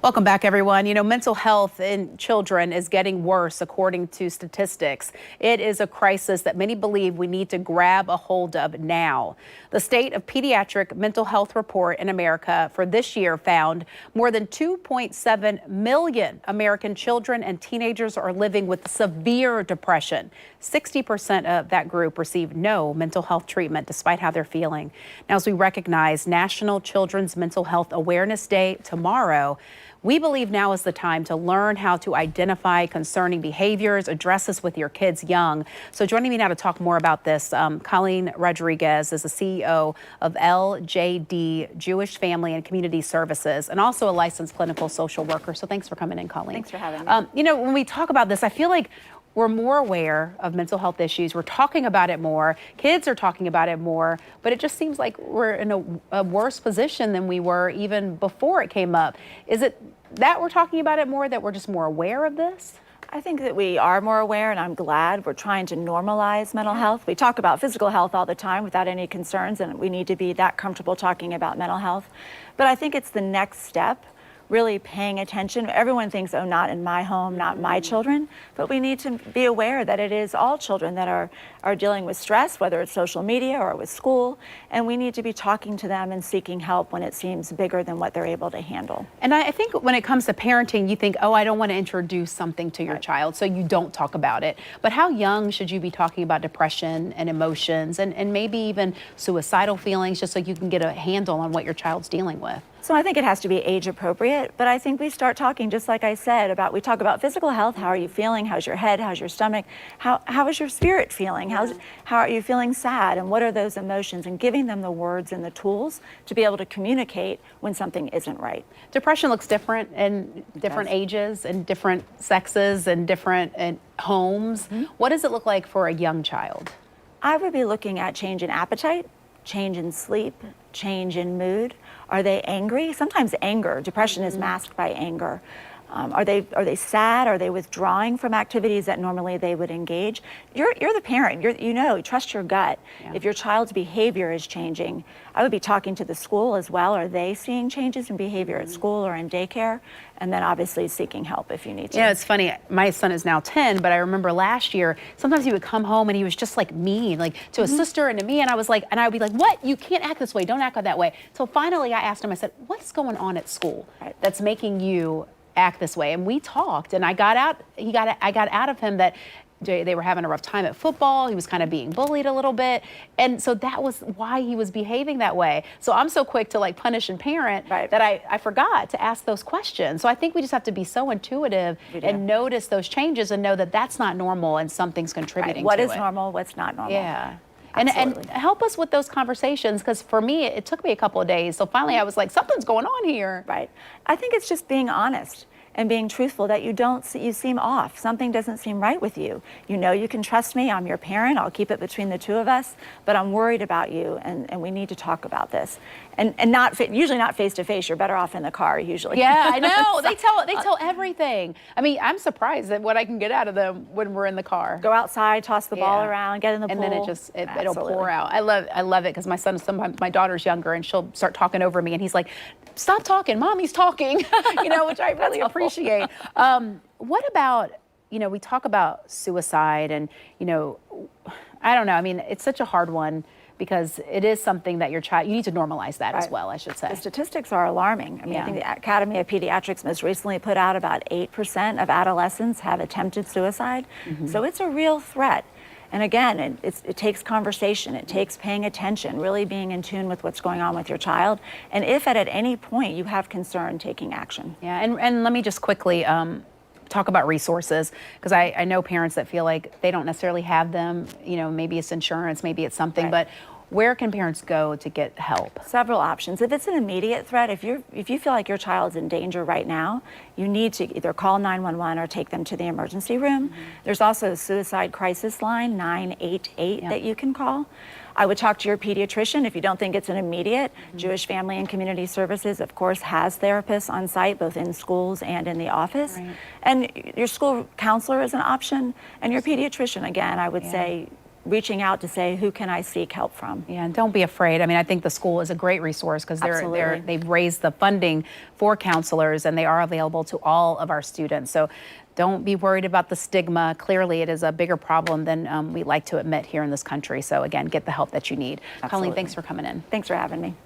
Welcome back, everyone. You know, mental health in children is getting worse, according to statistics. It is a crisis that many believe we need to grab a hold of now. The State of Pediatric Mental Health Report in America for this year found more than 2.7 million American children and teenagers are living with severe depression. 60% of that group receive no mental health treatment despite how they're feeling. Now, as we recognize National Children's Mental Health Awareness Day tomorrow, we believe now is the time to learn how to identify concerning behaviors, address this with your kids young. So joining me now to talk more about this, Colleen Rodriguez is the CEO of LJD Jewish Family and Community Services, and also a licensed clinical social worker. So thanks for coming in, Colleen. Thanks for having me. You know, when we talk about this, I feel like we're more aware of mental health issues. We're talking about it more. Kids are talking about it more, but it just seems like we're in a worse position than we were even before it came up. Is it that we're talking about it more, that we're just more aware of this? I think that we are more aware, and I'm glad we're trying to normalize mental health. We talk about physical health all the time without any concerns, and we need to be that comfortable talking about mental health. But I think it's the next step, really paying attention. Everyone thinks, oh, not in my home, not my children, but we need to be aware that it is all children that are dealing with stress, whether it's social media or with school, and we need to be talking to them and seeking help when it seems bigger than what they're able to handle. And I think when it comes to parenting, you think, oh, I don't want to introduce something to your child, so you don't talk about it. But how young should you be talking about depression and emotions and maybe even suicidal feelings, just so you can get a handle on what your child's dealing with? So I think it has to be age appropriate, but I think we start talking, just like I said, we talk about physical health. How are you feeling? How's your head? How's your stomach? How is your spirit feeling? How are you feeling sad? And what are those emotions? And giving them the words and the tools to be able to communicate when something isn't right. Depression looks different in different ages and different sexes and different homes. Mm-hmm. What does it look like for a young child? I would be looking at change in appetite, change in sleep, change in mood. Are they angry? Sometimes anger. Depression is masked by anger. Are they sad? Are they withdrawing from activities that normally they would engage? You're the parent. You trust your gut. Yeah. If your child's behavior is changing, I would be talking to the school as well. Are they seeing changes in behavior at school or in daycare? And then obviously seeking help if you need to. Yeah, it's funny. My son is now 10, but I remember last year, sometimes he would come home and he was just like mean, like to a sister and to me. And I would be like, what? You can't act this way. Don't act that way. So finally I asked him, I said, what's going on at school that's making you act this way? And we talked, and I got out of him that they were having a rough time at football. He was kind of being bullied a little bit. And so that was why he was behaving that way. So I'm so quick to like punish and parent that I forgot to ask those questions. So I think we just have to be so intuitive and notice those changes and know that that's not normal and something's contributing What to is it. normal, what's not normal. Yeah. And help us with those conversations, because for me, it took me a couple of days. So finally I was like, something's going on here. Right. I think it's just being honest and being truthful that you seem off. Something doesn't seem right with you. You know you can trust me. I'm your parent. I'll keep it between the two of us, but I'm worried about you, and we need to talk about this. And usually not face to face. You're better off in the car usually. Yeah, I know. They tell everything. I mean, I'm surprised at what I can get out of them when we're in the car. Go outside, toss the ball around, get in the pool. And then it'll pour out. I love it, because sometimes my daughter's younger and she'll start talking over me and he's like, stop talking, Mommy's talking, which I really appreciate. What about, we talk about suicide and, I don't know. I mean, it's such a hard one, because it is something that you need to normalize that as well, I should say. The statistics are alarming. I mean, I think the Academy of Pediatrics most recently put out about 8% of adolescents have attempted suicide. Mm-hmm. So it's a real threat. And again, it takes conversation, it takes paying attention, really being in tune with what's going on with your child. And if at any point you have concern, taking action. Yeah, and let me just quickly talk about resources, because I know parents that feel like they don't necessarily have them. Maybe it's insurance, maybe it's something, but where can parents go to get help? Several options. If it's an immediate threat, if you feel like your child's in danger right now, you need to either call 911 or take them to the emergency room. Mm-hmm. There's also a suicide crisis line, 988, that you can call. I would talk to your pediatrician if you don't think it's an immediate. Mm-hmm. Jewish Family and Community Services, of course, has therapists on site, both in schools and in the office. Right. And your school counselor is an option. And your pediatrician, again, I would say, reaching out to say, who can I seek help from? Yeah, and don't be afraid. I mean, I think the school is a great resource because Absolutely. they've raised the funding for counselors and they are available to all of our students. So don't be worried about the stigma. Clearly, it is a bigger problem than we like to admit here in this country. So again, get the help that you need. Absolutely. Colleen, thanks for coming in. Thanks for having me.